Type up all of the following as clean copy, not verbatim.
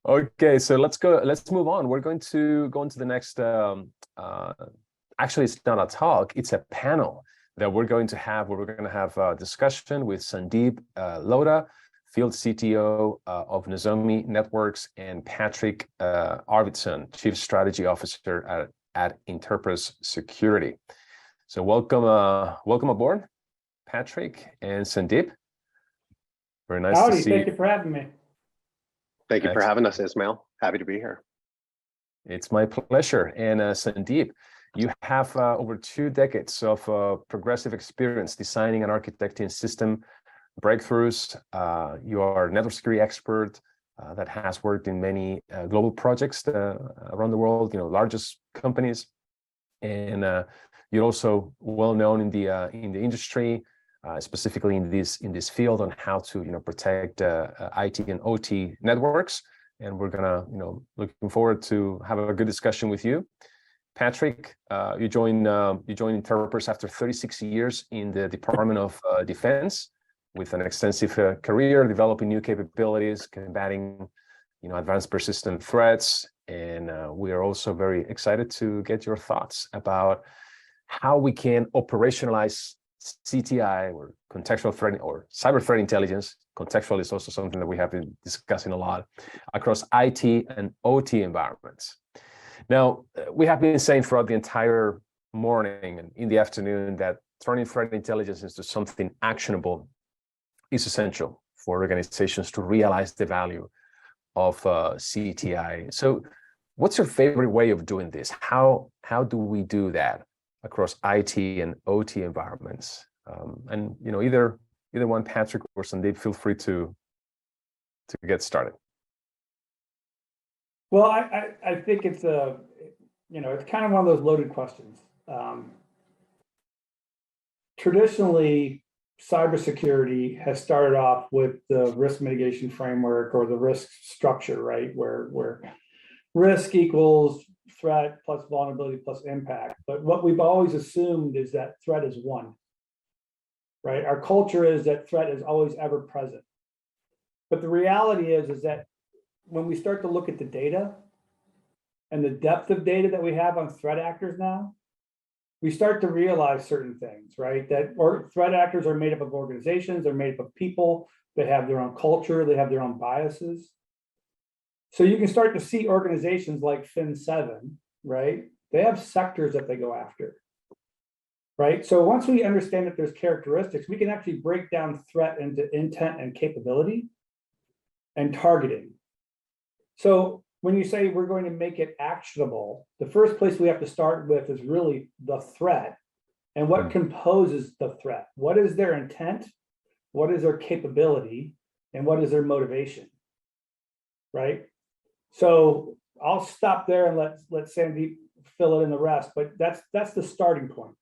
Okay, so let's go. Let's move on. We're going to go into the next. Actually, it's not a talk; it's a panel that we're going to have. Where we're going to have a discussion with Sandeep Lota, Field CTO of Nozomi Networks, and Patrick Arvidson, Chief Strategy Officer at Interpres Security. So welcome, welcome aboard, Patrick and Sandeep. Very nice to see you. Thank you for having me. Thank you for having us, Ismael. Happy to be here. It's my pleasure. And Sandeep, you have over 2 decades of progressive experience designing and architecting system breakthroughs. You are a network security expert that has worked in many global projects around the world, largest companies. And you're also well known in the industry, specifically in this field on how to protect IT and OT networks. And we're gonna looking forward to have a good discussion with you. Patrick, you joined Interpres after 36 years in the Department of Defense, with an extensive career developing new capabilities, combating advanced persistent threats. And we are also very excited to get your thoughts about how we can operationalize CTI, or contextual threat, or cyber threat intelligence. Contextual is also something that we have been discussing a lot across IT and OT environments. Now, we have been saying throughout the entire morning and in the afternoon that turning threat intelligence into something actionable is essential for organizations to realize the value of CTI. So what's your favorite way of doing this? How do we do that across IT and OT environments? And either one, Patrick or Sandeep, feel free to get started. Well, I think it's it's kind of one of those loaded questions. Traditionally, cybersecurity has started off with the risk mitigation framework or the risk structure, right? Where risk equals threat plus vulnerability plus impact. But what we've always assumed is that threat is one, right? Our culture is that threat is always ever present. But the reality is that when we start to look at the data and the depth of data that we have on threat actors now, we start to realize certain things, right? That threat actors are made up of organizations, they're made up of people, they have their own culture, they have their own biases. So you can start to see organizations like Fin7, right? They have sectors that they go after, right? So once we understand that there's characteristics, we can actually break down threat into intent and capability and targeting. So when you say we're going to make it actionable, the first place we have to start with is really the threat and what composes the threat. What is their intent? What is their capability? And what is their motivation, right? So I'll stop there and let Sandeep fill in the rest, but that's the starting point.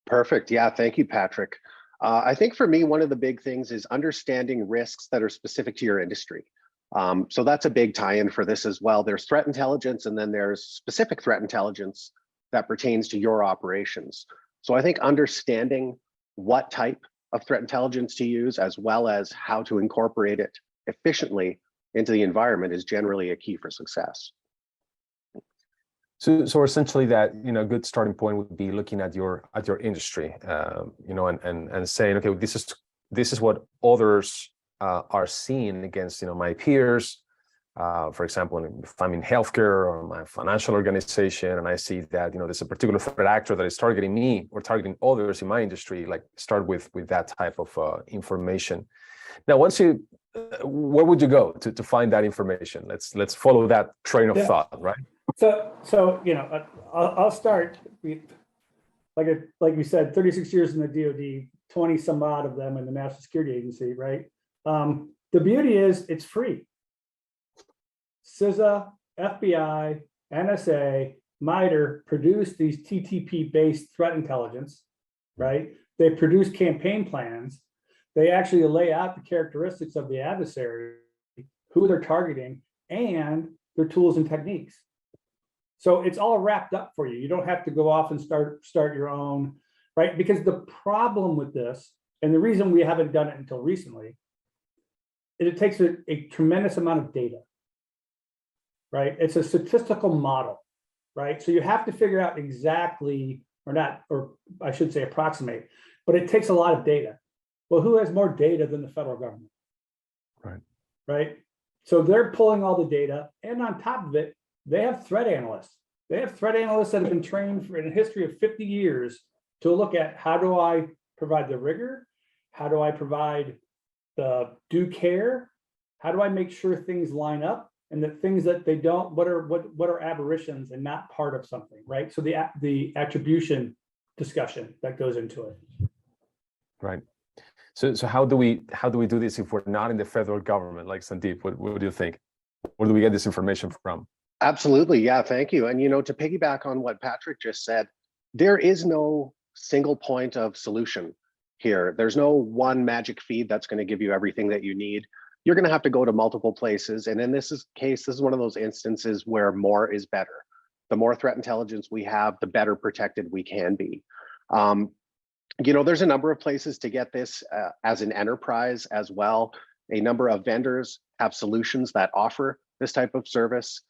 Perfect. Yeah, thank you, Patrick. I think for me, one of the big things is understanding risks that are specific to your industry. So that's a big tie-in for this as well. There's threat intelligence, and then there's specific threat intelligence that pertains to your operations. So I think understanding what type of threat intelligence to use, as well as how to incorporate it efficiently into the environment, is generally a key for success. So essentially, that a good starting point would be looking at your industry, and saying, okay, this is what others are seeing against my peers. For example, if I'm in healthcare or my financial organization, and I see that there's a particular threat actor that is targeting me or targeting others in my industry, like start with that type of information. Now, once where would you go to find that information? Let's follow that train of thought, right? So I'll start. Like we said, 36 years in the DoD, 20 some odd of them in the National Security Agency, right? The beauty is it's free. CISA, FBI, NSA, MITRE produce these TTP-based threat intelligence, right? They produce campaign plans. They actually lay out the characteristics of the adversary, who they're targeting, and their tools and techniques. So it's all wrapped up for you. You don't have to go off and start your own, right? Because the problem with this, and the reason we haven't done it until recently, it takes a tremendous amount of data, right? It's a statistical model, right? So you have to figure out exactly, or I should say approximate, but it takes a lot of data. Well, who has more data than the federal government? Right. Right. So they're pulling all the data, and on top of it, they have threat analysts. They have threat analysts that have been trained in a history of 50 years to look at, how do I provide the rigor? How do I provide the due care? How do I make sure things line up, and that things that they don't, what are aberrations and not part of something, right? So the attribution discussion that goes into it. Right. So how do we do this if we're not in the federal government? Like Sandeep, what do you think? Where do we get this information from? Absolutely. Yeah, thank you. And, to piggyback on what Patrick just said, there is no single point of solution here. There's no one magic feed that's going to give you everything that you need. You're going to have to go to multiple places. And in this case, this is one of those instances where more is better. The more threat intelligence we have, the better protected we can be. There's a number of places to get this as an enterprise as well. A number of vendors have solutions that offer this type of service.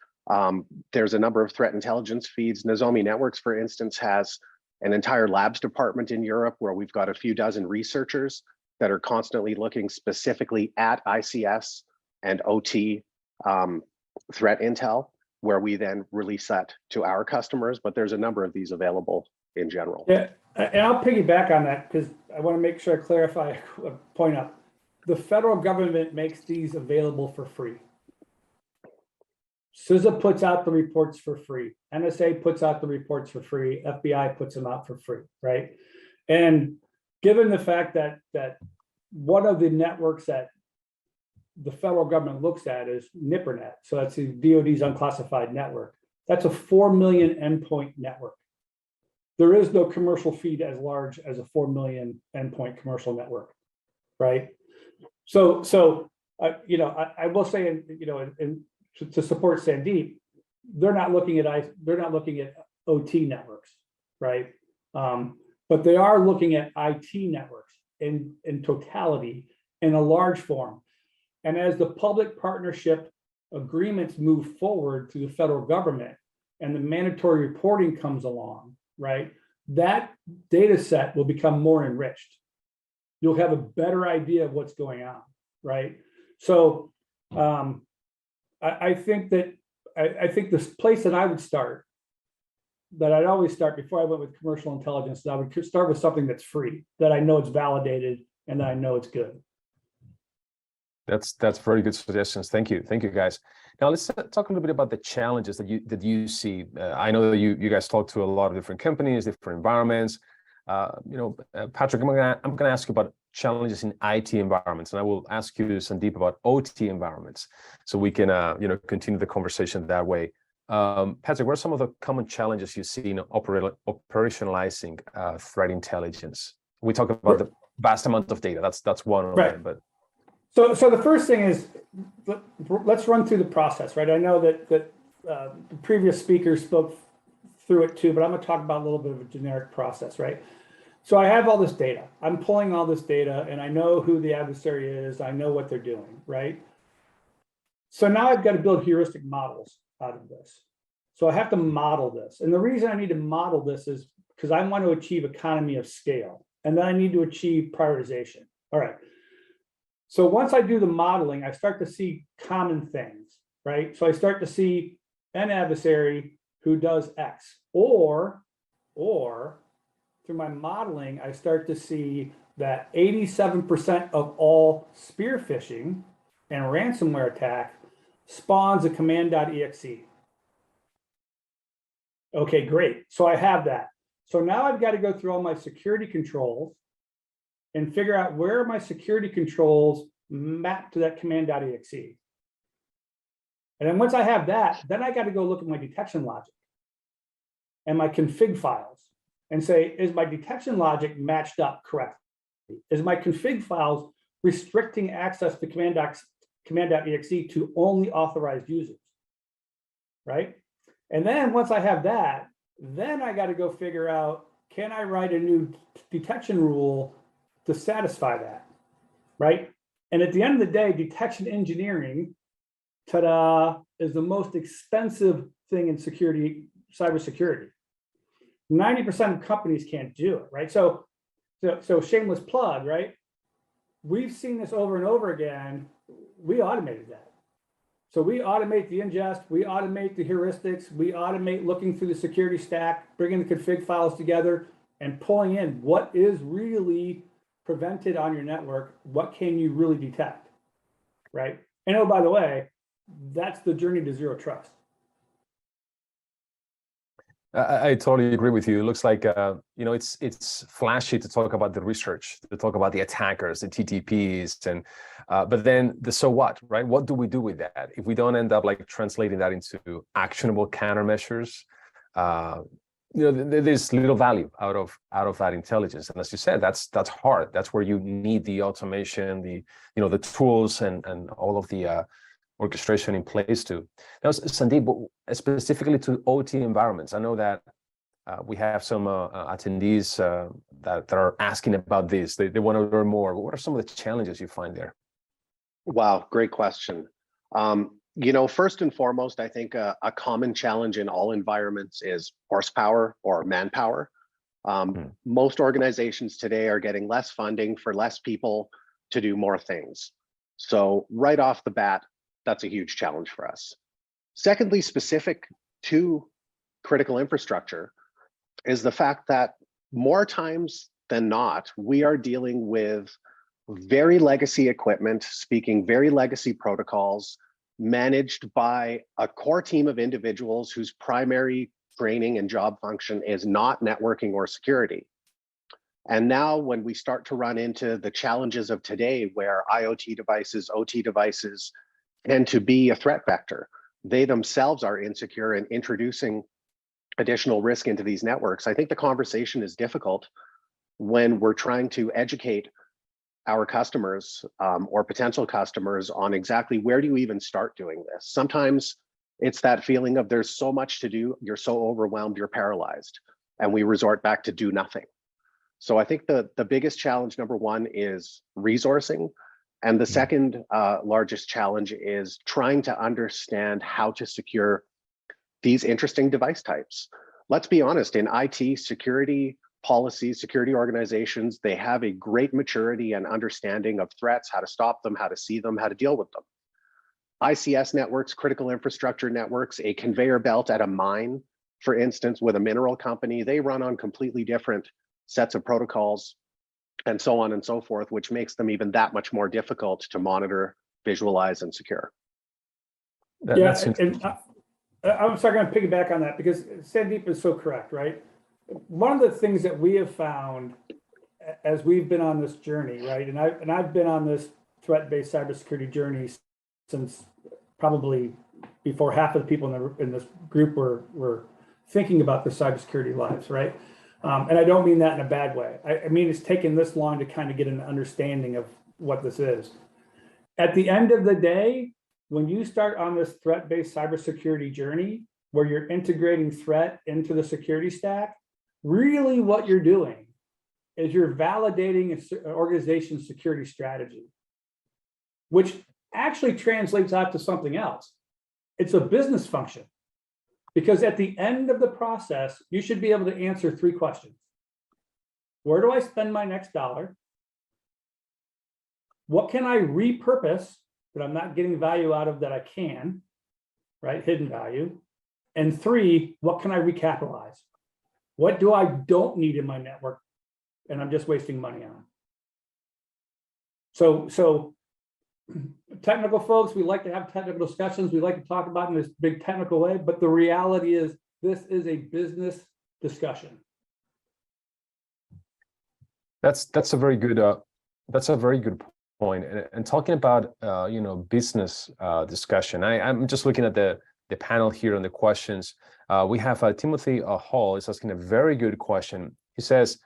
There's a number of threat intelligence feeds. Nozomi Networks, for instance, has an entire labs department in Europe where we've got a few dozen researchers that are constantly looking specifically at ICS and OT threat intel, where we then release that to our customers. But there's a number of these available in general. Yeah, and I'll piggyback on that because I want to make sure I clarify a point up. The federal government makes these available for free. CISA puts out the reports for free. NSA puts out the reports for free. FBI puts them out for free, right? And given the fact that one of the networks that the federal government looks at is NIPRNet, so that's the DoD's unclassified network. That's a 4 million endpoint network. There is no commercial feed as large as a 4 million endpoint commercial network, right? So I will say, to support Sandeep, they're not looking at OT networks, right? But they are looking at IT networks in totality in a large form. And as the public partnership agreements move forward through the federal government and the mandatory reporting comes along, right, that data set will become more enriched. You'll have a better idea of what's going on, right? So I think this place that I would start, that I'd always start before I went with commercial intelligence, I would start with something that's free, that I know it's validated and that I know it's good. That's very good suggestions. Thank you guys. Now let's talk a little bit about the challenges that you see. I know that you guys talk to a lot of different companies, different environments. Patrick, I'm gonna ask you about challenges in IT environments, and I will ask you, Sandeep, about OT environments, so we can continue the conversation that way. Patrick, what are some of the common challenges you see in operationalizing threat intelligence? We talk about the vast amount of data. That's one of them, but. So the first thing is, let's run through the process, right? I know that the previous speaker spoke through it too, but I'm going to talk about a little bit of a generic process, right? So I have all this data. I'm pulling all this data, and I know who the adversary is. I know what they're doing, right? So now I've got to build heuristic models out of this. So I have to model this. And the reason I need to model this is because I want to achieve economy of scale, and then I need to achieve prioritization. All right. So once I do the modeling, I start to see common things, right? So I start to see an adversary who does X, or through my modeling, I start to see that 87% of all spear phishing and ransomware attack spawns a command.exe. Okay, great. So I have that. So now I've got to go through all my security controls and figure out where my security controls map to that command.exe. And then once I have that, then I got to go look at my detection logic and my config files and say, is my detection logic matched up correctly? Is my config files restricting access to command.exe to only authorized users, right? And then once I have that, then I got to go figure out, can I write a new detection rule to satisfy that, right? And at the end of the day, detection engineering, ta-da, is the most expensive thing in security, cybersecurity. 90% of companies can't do it, right? So shameless plug, right? We've seen this over and over again. We automated that. So we automate the ingest, we automate the heuristics, we automate looking through the security stack, bringing the config files together and pulling in what is really prevented on your network, what can you really detect, right? And oh, by the way, that's the journey to zero trust. I totally agree with you. It looks like it's flashy to talk about the research, to talk about the attackers, the TTPs, and but then the so what, right? What do we do with that if we don't end up like translating that into actionable countermeasures? There's little value out of that intelligence, and as you said, that's hard. That's where you need the automation, the tools, and all of the orchestration in place too. Now, Sandeep, specifically to OT environments, I know that we have some attendees that are asking about this. They want to learn more. What are some of the challenges you find there? Wow, great question. First and foremost, I think a common challenge in all environments is horsepower or manpower. Most organizations today are getting less funding for less people to do more things. So right off the bat, that's a huge challenge for us. Secondly, specific to critical infrastructure is the fact that more times than not, we are dealing with very legacy equipment, speaking very legacy protocols, managed by a core team of individuals whose primary training and job function is not networking or security. And now when we start to run into the challenges of today, where IoT devices, OT devices, and to be a threat vector, they themselves are insecure and introducing additional risk into these networks. I think the conversation is difficult when we're trying to educate our customers or potential customers on exactly where do you even start doing this. Sometimes it's that feeling of there's so much to do, you're so overwhelmed, you're paralyzed, and we resort back to do nothing. So I think the biggest challenge, number one, is resourcing. And the second largest challenge is trying to understand how to secure these interesting device types. Let's be honest, in IT, security policies, security organizations, they have a great maturity and understanding of threats, how to stop them, how to see them, how to deal with them. ICS networks, critical infrastructure networks, a conveyor belt at a mine, for instance, with a mineral company, they run on completely different sets of protocols and so on and so forth, which makes them even that much more difficult to monitor, visualize, and secure. And I'm sorry, I'm going to piggyback on that because Sandeep is so correct, right? One of the things that we have found as we've been on this journey, right? And I've been on this threat-based cybersecurity journey since probably before half of the people in this group were thinking about their cybersecurity lives, right? And I don't mean that in a bad way. I mean, it's taken this long to kind of get an understanding of what this is. At the end of the day, when you start on this threat-based cybersecurity journey, where you're integrating threat into the security stack, really what you're doing is you're validating an organization's security strategy, which actually translates out to something else. It's a business function. Because at the end of the process, you should be able to answer 3 questions. Where do I spend my next dollar? What can I repurpose that I'm not getting value out of that I can, right? Hidden value. And 3, what can I recapitalize? What do I don't need in my network and I'm just wasting money on? So technical folks, we like to have technical discussions. We like to talk about in this big technical way, but the reality is this is a business discussion. That's a very good point. And talking about business discussion, I'm just looking at the panel here on the questions. We have Timothy Hall is asking a very good question. He says,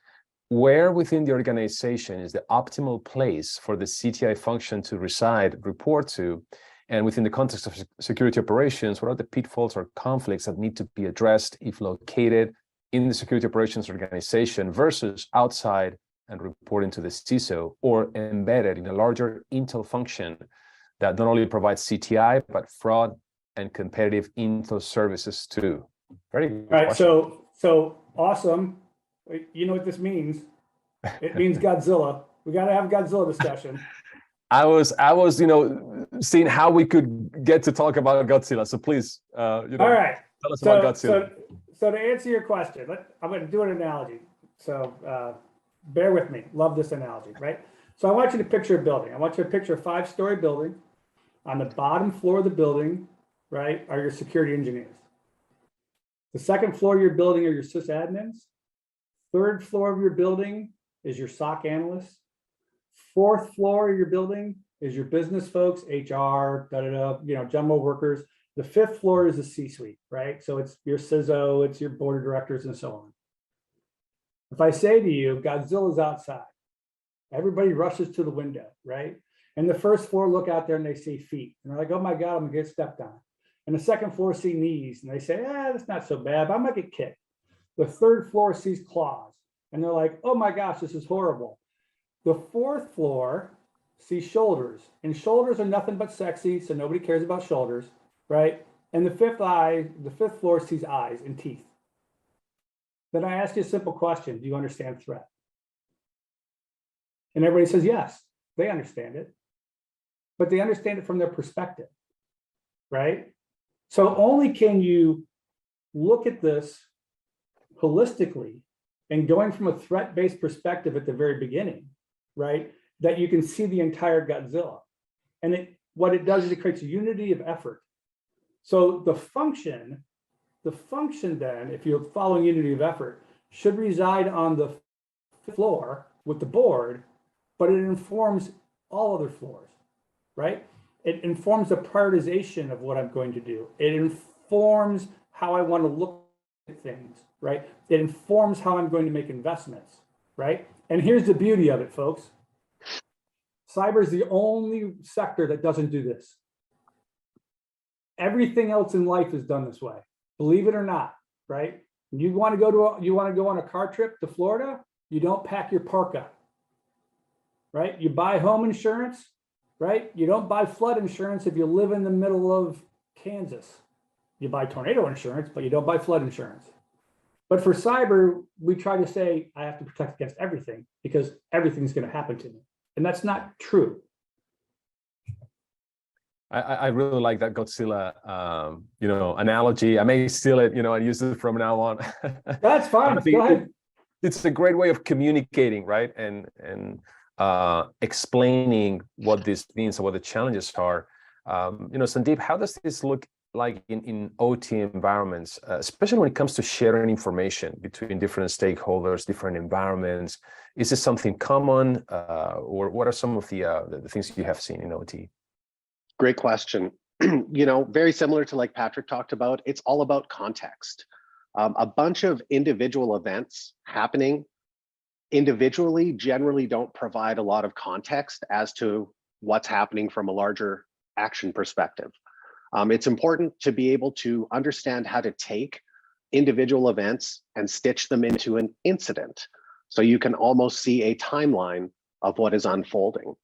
where within the organization is the optimal place for the CTI function to reside, report to, and within the context of security operations, what are the pitfalls or conflicts that need to be addressed if located in the security operations organization versus outside and reporting to the CISO, or embedded in a larger intel function that not only provides CTI, but fraud and competitive intel services too? Very good All right, question. so awesome. You know what this means? It means Godzilla. We got to have a Godzilla discussion. I was, seeing how we could get to talk about Godzilla. So please, All right. tell us about Godzilla. So to answer your question, I'm going to do an analogy. So bear with me. Love this analogy, right? So I want you to picture a building. I want you to picture a 5-story building. On the bottom floor of the building, right, are your security engineers. The second floor of your building are your sysadmins. Third floor of your building is your SOC analysts. Fourth floor of your building is your business folks, HR, general workers. The fifth floor is the C-suite, right? So it's your CISO, it's your board of directors, and so on. If I say to you, Godzilla's outside, everybody rushes to the window, right? And the first floor look out there and they see feet. And they're like, oh my God, I'm gonna get stepped on. And the second floor see knees. And they say, that's not so bad, but I might get kicked. The third floor sees claws. And they're like, oh my gosh, this is horrible. The fourth floor sees shoulders. And shoulders are nothing but sexy, so nobody cares about shoulders, right? And the fifth floor sees eyes and teeth. Then I ask you a simple question. Do you understand threat? And everybody says, yes, they understand it. But they understand it from their perspective, right? So only can you look at this holistically and going from a threat-based perspective at the very beginning, right? That you can see the entire Godzilla. And what it does is it creates a unity of effort. So the function then, if you're following unity of effort, should reside on the floor with the board, but it informs all other floors, right? It informs the prioritization of what I'm going to do. It informs how I want to look at things, right? It informs how I'm going to make investments, right? And here's the beauty of it, folks. Cyber is the only sector that doesn't do this. Everything else in life is done this way. Believe it or not, right? You want to go on a car trip to Florida, you don't pack your parka, right? You buy home insurance, right? You don't buy flood insurance if you live in the middle of Kansas. You buy tornado insurance, but you don't buy flood insurance. But for cyber, we try to say, I have to protect against everything because everything's going to happen to me. And that's not true. I really like that Godzilla, analogy. I may steal it, and use it from now on. That's fine. Go ahead. It's a great way of communicating, right? And explaining what this means and what the challenges are. Sandeep, how does this look like in OT environments, especially when it comes to sharing information between different stakeholders, different environments? Is this something common, or what are some of the things you have seen in OT? Great question. Very similar to like Patrick talked about, it's all about context. A bunch of individual events happening individually generally don't provide a lot of context as to what's happening from a larger action perspective. It's important to be able to understand how to take individual events and stitch them into an incident, so you can almost see a timeline of what is unfolding.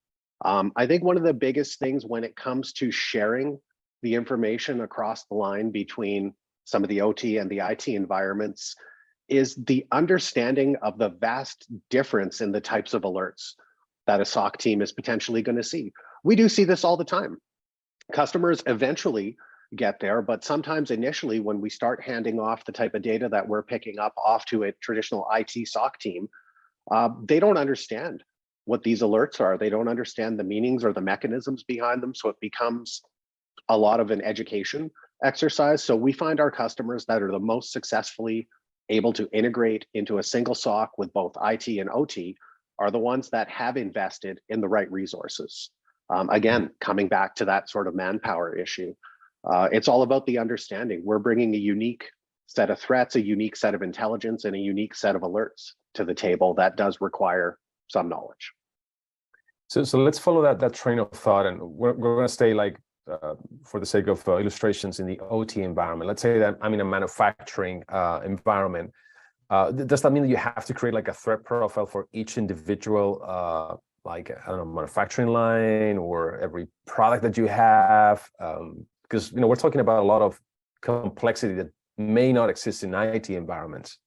I think one of the biggest things when it comes to sharing the information across the line between some of the OT and the IT environments is the understanding of the vast difference in the types of alerts that a SOC team is potentially going to see. We do see this all the time. Customers eventually get there, but sometimes initially when we start handing off the type of data that we're picking up off to a traditional IT SOC team, they don't understand what these alerts are. They don't understand the meanings or the mechanisms behind them. So it becomes a lot of an education exercise. So we find our customers that are the most successfully able to integrate into a single SOC with both IT and OT are the ones that have invested in the right resources. Again, coming back to that sort of manpower issue, it's all about the understanding. We're bringing a unique set of threats, a unique set of intelligence, and a unique set of alerts to the table that does require some knowledge. So let's follow that train of thought, and we're going to stay for the sake of illustrations in the OT environment. Let's say that I'm in a manufacturing environment. Does that mean that you have to create like a threat profile for each individual, like, I don't know, manufacturing line or every product that you have? Because, we're talking about a lot of complexity that may not exist in IT environments.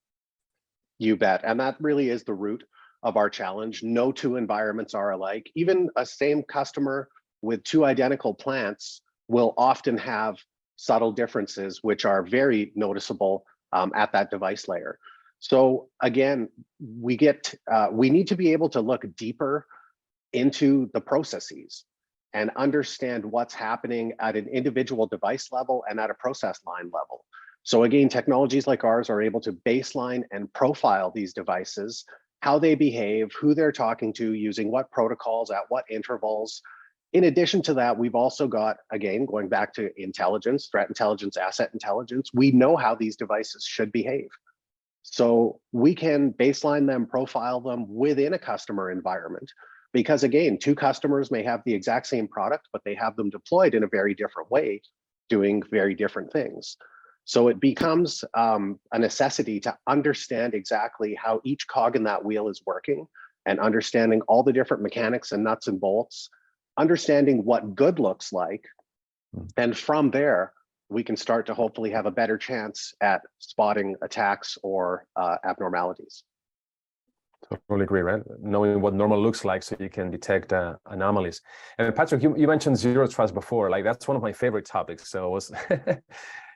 You bet. And that really is the root of our challenge. No two environments are alike. Even a same customer with two identical plants will often have subtle differences, which are very noticeable at that device layer. So again, we need to be able to look deeper into the processes and understand what's happening at an individual device level and at a process line level. So again, technologies like ours are able to baseline and profile these devices, how they behave, who they're talking to, using what protocols, at what intervals. In addition to that, we've also got, again, going back to intelligence, threat intelligence, asset intelligence, we know how these devices should behave. So we can baseline them, profile them within a customer environment. Because again, two customers may have the exact same product, but they have them deployed in a very different way, doing very different things. So it becomes a necessity to understand exactly how each cog in that wheel is working, and understanding all the different mechanics and nuts and bolts, understanding what good looks like. And from there, we can start to hopefully have a better chance at spotting attacks or abnormalities. Totally agree, right? Knowing what normal looks like so you can detect anomalies. And Patrick, you mentioned zero trust before. Like, that's one of my favorite topics. So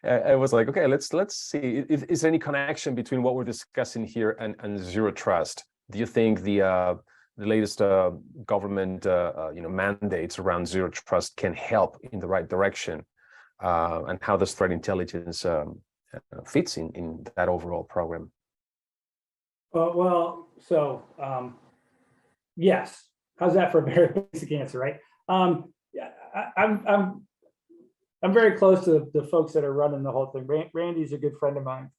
I was like, okay, let's see. Is there any connection between what we're discussing here and zero trust? Do you think the latest government mandates around zero trust can help in the right direction? And how does threat intelligence fits in that overall program? Yes. How's that for a very basic answer, right? I'm very close to the folks that are running the whole thing. Randy's a good friend of mine.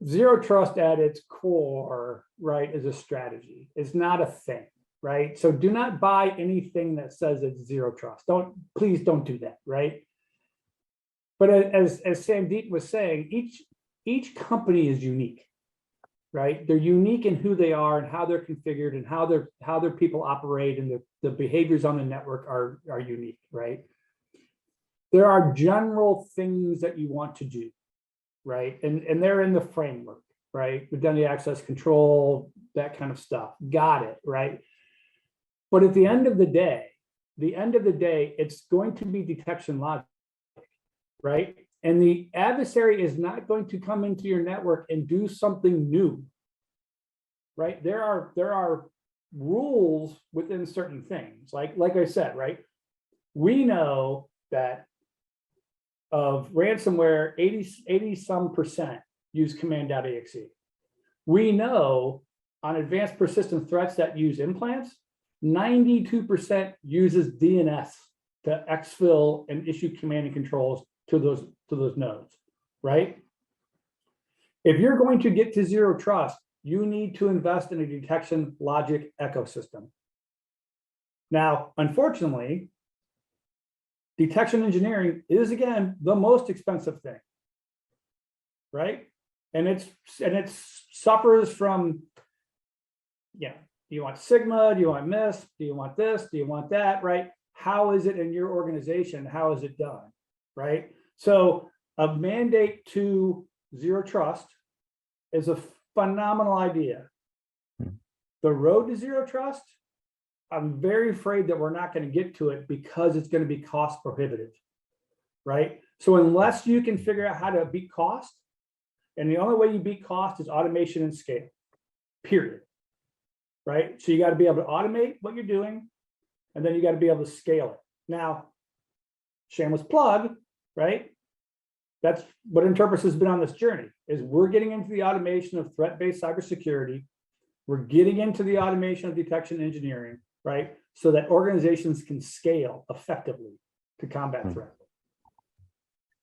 Zero trust at its core, right, is a strategy. It's not a thing, right? So do not buy anything that says it's zero trust. Please don't do that, right? But as Sandeep was saying, each company is unique, right? They're unique in who they are and how they're configured and how their people operate, and the behaviors on the network are unique, right? There are general things that you want to do, right? And they're in the framework, right? Identity access control, that kind of stuff. Got it, right? But at the end of the day, it's going to be detection logic, right? And the adversary is not going to come into your network and do something new, right? There are rules within certain things. Like I said, right? We know that of ransomware, 80 some percent use command.exe. We know on advanced persistent threats that use implants, 92% uses DNS to exfil and issue command and controls to those nodes, right? If you're going to get to zero trust, you need to invest in a detection logic ecosystem. Now, unfortunately, detection engineering is, again, the most expensive thing, right? And it suffers from, do you want Sigma? Do you want MISP? Do you want this? Do you want that, right? How is it in your organization? How is it done, right? So a mandate to zero trust is a phenomenal idea. The road to zero trust, I'm very afraid that we're not going to get to it because it's going to be cost prohibitive, right? So unless you can figure out how to beat cost, and the only way you beat cost is automation and scale, period, right? So you got to be able to automate what you're doing, and then you got to be able to scale it. Now, shameless plug, right? That's what Interpres has been on this journey, is we're getting into the automation of threat-based cybersecurity. We're getting into the automation of detection engineering, right? So that organizations can scale effectively to combat threat.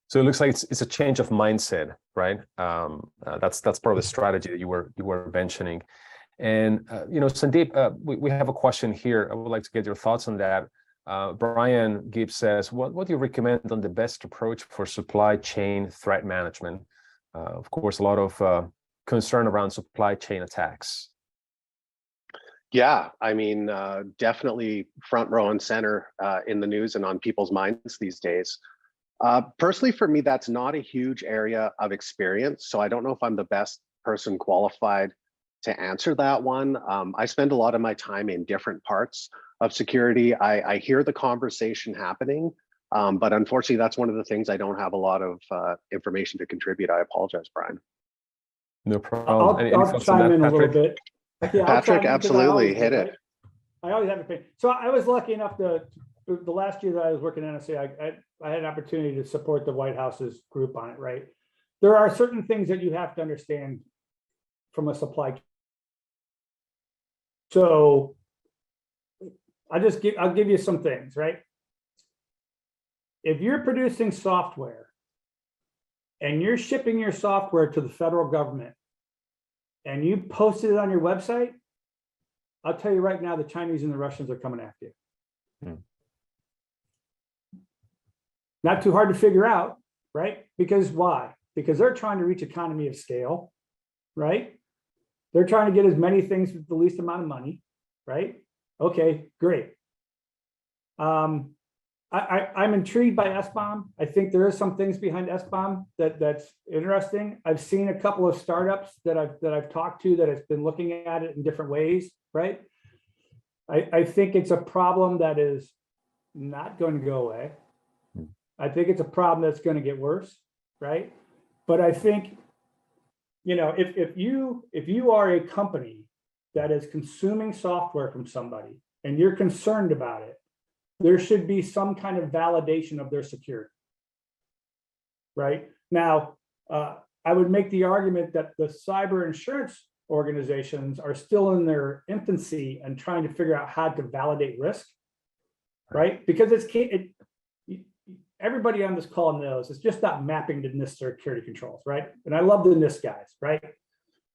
So it looks like it's a change of mindset, right? That's part of the strategy that you were mentioning. And Sandeep, we have a question here. I would like to get your thoughts on that. Brian Gibbs says, what do you recommend on the best approach for supply chain threat management? Of course, a lot of concern around supply chain attacks. Yeah, I mean, definitely front row and center in the news and on people's minds these days. Personally, for me, that's not a huge area of experience. So I don't know if I'm the best person qualified to answer that one. I spend a lot of my time in different parts of security. I hear the conversation happening, but unfortunately, that's one of the things I don't have a lot of information to contribute. I apologize, Brian. No problem. I'll chime in a little bit. Yeah, Patrick, absolutely, hit it. I always have a opinion. So I was lucky enough the last year that I was working at NSA, I had an opportunity to support the White House's group on it, right? There are certain things that you have to understand from a supply chain. So I'll give you some things, right? If you're producing software and you're shipping your software to the federal government and you posted it on your website, I'll tell you right now, the Chinese and the Russians are coming after you. Not too hard to figure out, right? Because why? Because they're trying to reach economy of scale, right? They're trying to get as many things with the least amount of money, right? Okay, great. I'm intrigued by SBOM. I think there is some things behind SBOM that's interesting. I've seen a couple of startups that I've talked to that have been looking at it in different ways, right? I think it's a problem that is not going to go away. I think it's a problem that's going to get worse, right? But I think, you know, if you are a company that is consuming software from somebody and you're concerned about it, there should be some kind of validation of their security, right? Now, I would make the argument that the cyber insurance organizations are still in their infancy and trying to figure out how to validate risk, right? Because everybody on this call knows it's just not mapping to NIST security controls, right? And I love the NIST guys, right?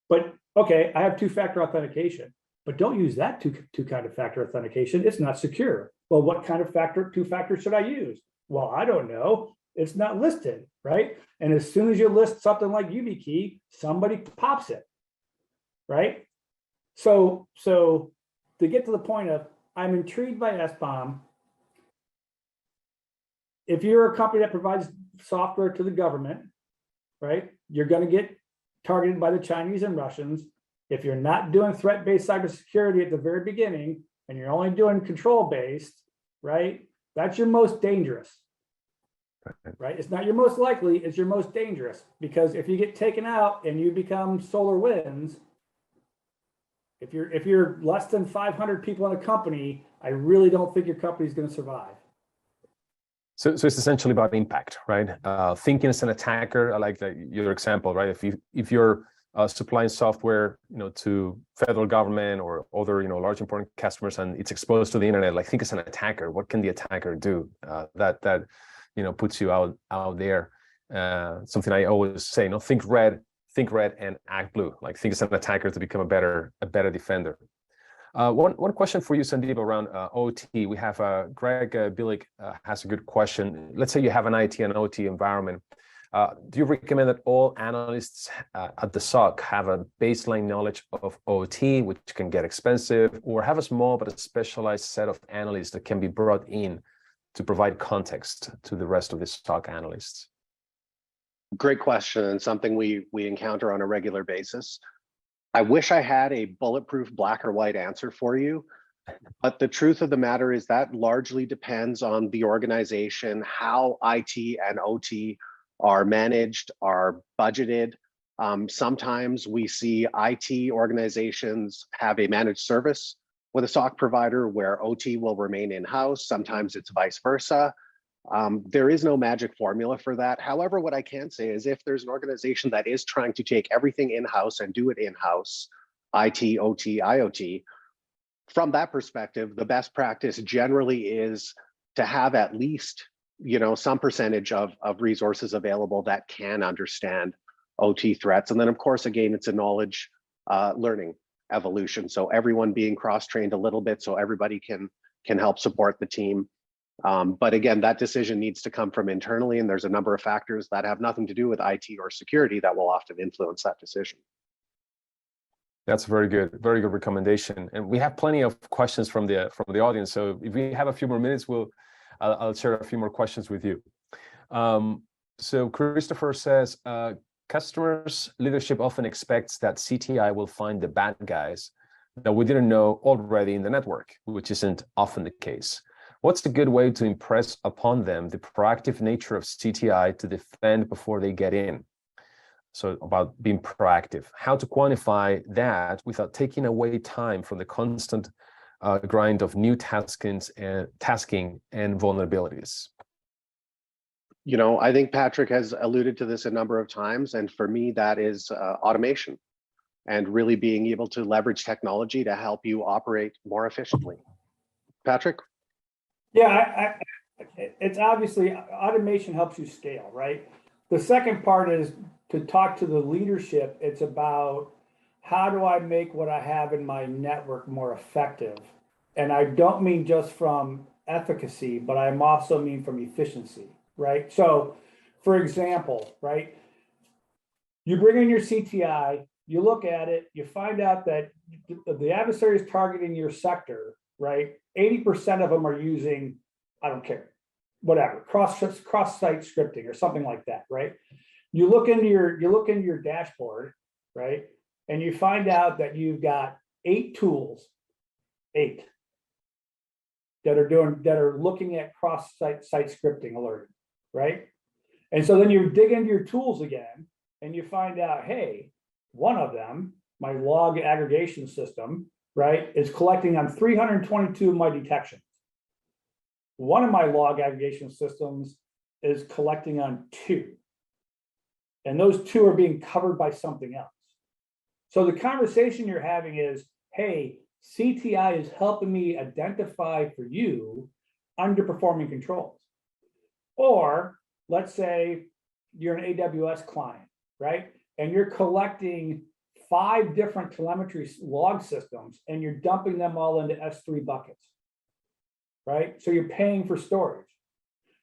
But okay, I have two-factor authentication, but don't use that two-factor authentication. It's not secure. Well, what kind of two-factor should I use? Well, I don't know. It's not listed, right? And as soon as you list something like YubiKey, somebody pops it, right? So to get to the point of, I'm intrigued by SBOM. If you're a company that provides software to the government, right, you're going to get targeted by the Chinese and Russians. If you're not doing threat-based cybersecurity at the very beginning, and you're only doing control-based, right, that's your most dangerous, right? It's not your most likely, it's your most dangerous. Because if you get taken out and you become SolarWinds, if you're less than 500 people in a company, I really don't think your company is going to survive. So it's essentially about impact, right? Thinking as an attacker, I like your example, right? If you're supplying software, to federal government or other, large important customers, and it's exposed to the internet, like think as an attacker. What can the attacker do that puts you out there? Something I always say, think red and act blue. Like think as an attacker to become a better defender. One question for you, Sandeep, around OT. We have Greg Billick has a good question. Let's say you have an IT and OT environment. Do you recommend that all analysts at the SOC have a baseline knowledge of OT, which can get expensive, or have a small but a specialized set of analysts that can be brought in to provide context to the rest of the SOC analysts? Great question, and something we encounter on a regular basis. I wish I had a bulletproof black or white answer for you, but the truth of the matter is that largely depends on the organization, how IT and OT are managed, are budgeted. Sometimes we see IT organizations have a managed service with a SOC provider where OT will remain in-house. Sometimes it's vice versa. There is no magic formula for that. However, what I can say is if there's an organization that is trying to take everything in-house and do it in-house, IT, OT, IoT, from that perspective, the best practice generally is to have at least some percentage of resources available that can understand OT threats. And then of course, again, it's a knowledge learning evolution. So everyone being cross-trained a little bit so everybody can help support the team. But again, that decision needs to come from internally, and there's a number of factors that have nothing to do with IT or security that will often influence that decision. That's a very good recommendation. And we have plenty of questions from the audience. So if we have a few more minutes, I'll share a few more questions with you. So Christopher says, customers leadership often expects that CTI will find the bad guys that we didn't know already in the network, which isn't often the case. What's a good way to impress upon them the proactive nature of CTI to defend before they get in? So about being proactive, how to quantify that without taking away time from the constant grind of new tasking and vulnerabilities. You know, I think Patrick has alluded to this a number of times, and for me, that is automation and really being able to leverage technology to help you operate more efficiently. Patrick? Yeah, it's obviously automation helps you scale, right? The second part is to talk to the leadership. It's about how do I make what I have in my network more effective? And I don't mean just from efficacy, but I also mean from efficiency, right? So for example, right, you bring in your CTI, you look at it, you find out that the adversary is targeting your sector, right? 80% of them are using, I don't care, whatever, cross-site scripting or something like that, right? You look into your dashboard, right? And you find out that you've got 8 tools, 8 that are looking at cross-site scripting alerting, right? And so then you dig into your tools again and you find out, hey, one of them, my log aggregation system, right, is collecting on 322 of my detections. One of my log aggregation systems is collecting on 2. And those 2 are being covered by something else. So the conversation you're having is, hey, CTI is helping me identify for you underperforming controls. Or let's say you're an AWS client, right? And you're collecting 5 different telemetry log systems and you're dumping them all into S3 buckets, right? So you're paying for storage.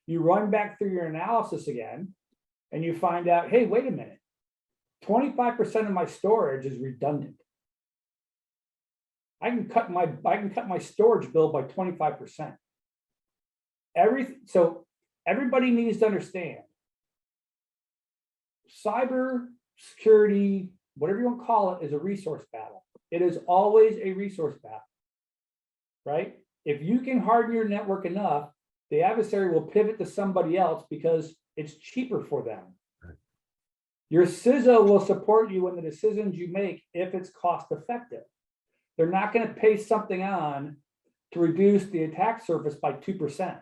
You run back through your analysis again and you find out, hey, wait a minute, 25% of my storage is redundant. I can cut my storage bill by 25%. So everybody needs to understand cyber security, whatever you want to call it, is a resource battle. It is always a resource battle, right? If you can harden your network enough, the adversary will pivot to somebody else because it's cheaper for them. Right. Your CISO will support you in the decisions you make if it's cost effective. They're not going to pay something on to reduce the attack surface by 2%,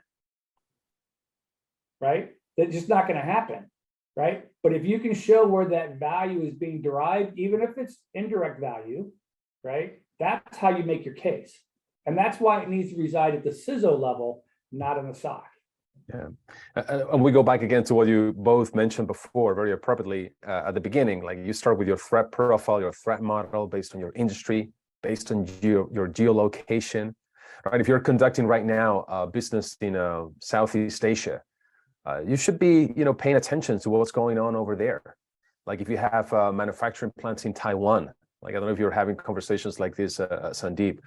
right? That's just not going to happen, right? But if you can show where that value is being derived, even if it's indirect value, right? That's how you make your case. And that's why it needs to reside at the CISO level, not in the SOC. Yeah, and we go back again to what you both mentioned before very appropriately at the beginning. Like you start with your threat profile, your threat model based on your industry, based on your geolocation, right? If you're conducting right now business in Southeast Asia, you should be, paying attention to what's going on over there. Like if you have manufacturing plants in Taiwan, like I don't know if you're having conversations like this, Sandeep,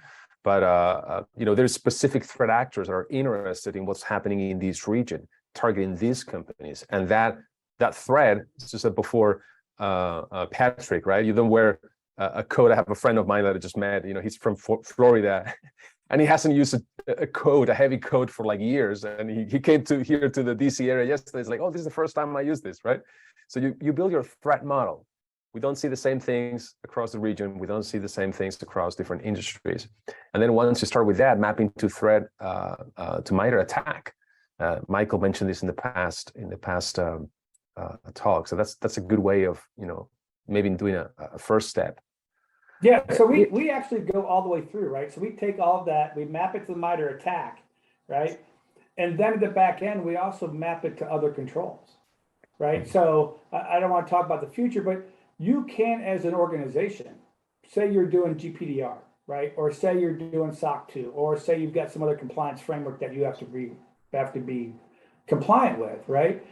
but there's specific threat actors that are interested in what's happening in this region, targeting these companies, and that thread, as I said before, Patrick, right? You don't wear a coat. I have a friend of mine that I just met. He's from Florida, and he hasn't used a heavy coat for like years. And he came here to the DC area yesterday. It's like, oh, this is the first time I use this, right? So you build your threat model. We don't see the same things across the region. We don't see the same things across different industries. And then once you start with that, mapping to threat to MITRE attack. Michael mentioned this in the past talk. So that's a good way of maybe doing a first step. Yeah, so we actually go all the way through, right? So we take all of that, we map it to the MITRE attack, right? And then at the back end, we also map it to other controls, right? So I don't want to talk about the future, but you can, as an organization, say you're doing GPDR, right? Or say you're doing SOC 2, or say you've got some other compliance framework that you have to have to be compliant with, right?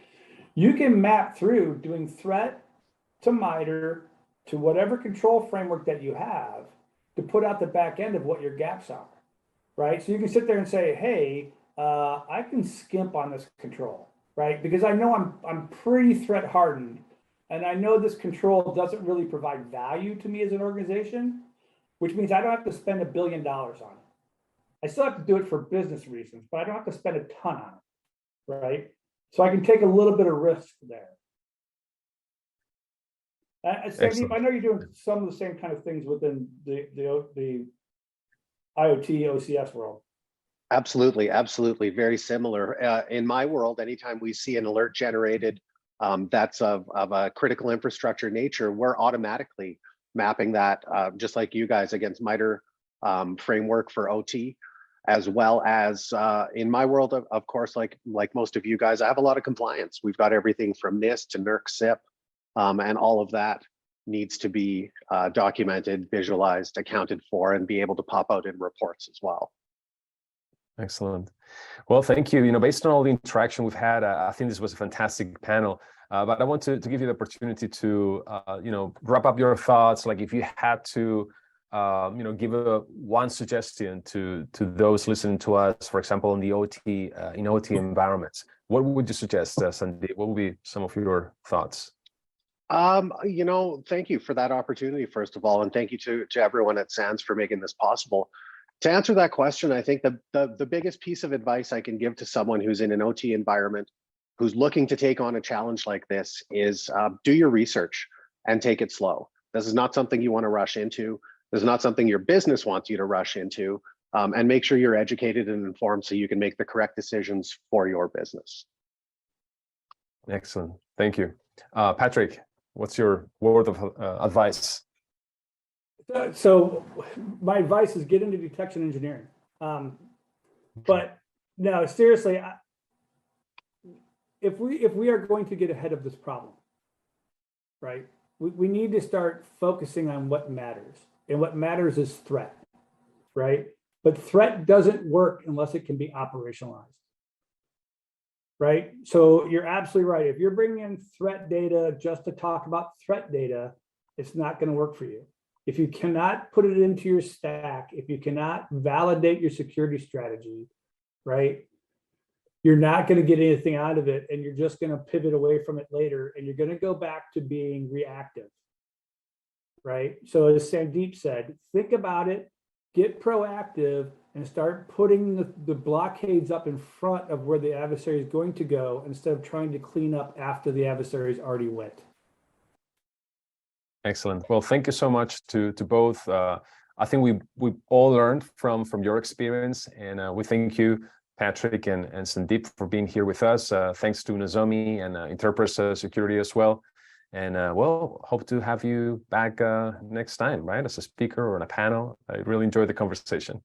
You can map through doing threat to MITRE to whatever control framework that you have to put out the back end of what your gaps are, right? So you can sit there and say, hey, I can skimp on this control, right? Because I know I'm pretty threat hardened, and I know this control doesn't really provide value to me as an organization, which means I don't have to spend $1 billion on it. I still have to do it for business reasons, but I don't have to spend a ton on it, right? So I can take a little bit of risk there. Sandeep, I know you're doing some of the same kind of things within the IoT OCS world. Absolutely, absolutely, very similar. In my world, anytime we see an alert generated that's of a critical infrastructure nature, we're automatically mapping that, just like you guys, against MITRE framework for OT, as well as in my world, of course, like most of you guys, I have a lot of compliance. We've got everything from NIST to NERC SIP, and all of that needs to be documented, visualized, accounted for, and be able to pop out in reports as well. Excellent. Well, thank you. Based on all the interaction we've had, I think this was a fantastic panel. But I want to give you the opportunity to, wrap up your thoughts. Like if you had to, give one suggestion to those listening to us, for example, in the OT environments, what would you suggest, Sandeep? What would be some of your thoughts? Thank you for that opportunity, first of all, and thank you to everyone at SANS for making this possible. To answer that question, I think the biggest piece of advice I can give to someone who's in an OT environment, who's looking to take on a challenge like this, is do your research and take it slow. This is not something you want to rush into. This is not something your business wants you to rush into, and make sure you're educated and informed so you can make the correct decisions for your business. Excellent. Thank you. Patrick, what's your word of advice? So my advice is get into detection engineering. But no, seriously, if we are going to get ahead of this problem, right, we need to start focusing on what matters. And what matters is threat, right? But threat doesn't work unless it can be operationalized, right? So you're absolutely right. If you're bringing in threat data just to talk about threat data, it's not going to work for you. If you cannot put it into your stack, if you cannot validate your security strategy, right, you're not going to get anything out of it, and you're just going to pivot away from it later, and you're going to go back to being reactive, right? So as Sandeep said, think about it, get proactive, and start putting the blockades up in front of where the adversary is going to go instead of trying to clean up after the adversary's already went. Excellent. Well, thank you so much to both. I think we all learned from your experience, and we thank you, Patrick and Sandeep, for being here with us. Thanks to Nozomi and Interpres Security as well. And we'll hope to have you back next time, right, as a speaker or on a panel. I really enjoyed the conversation.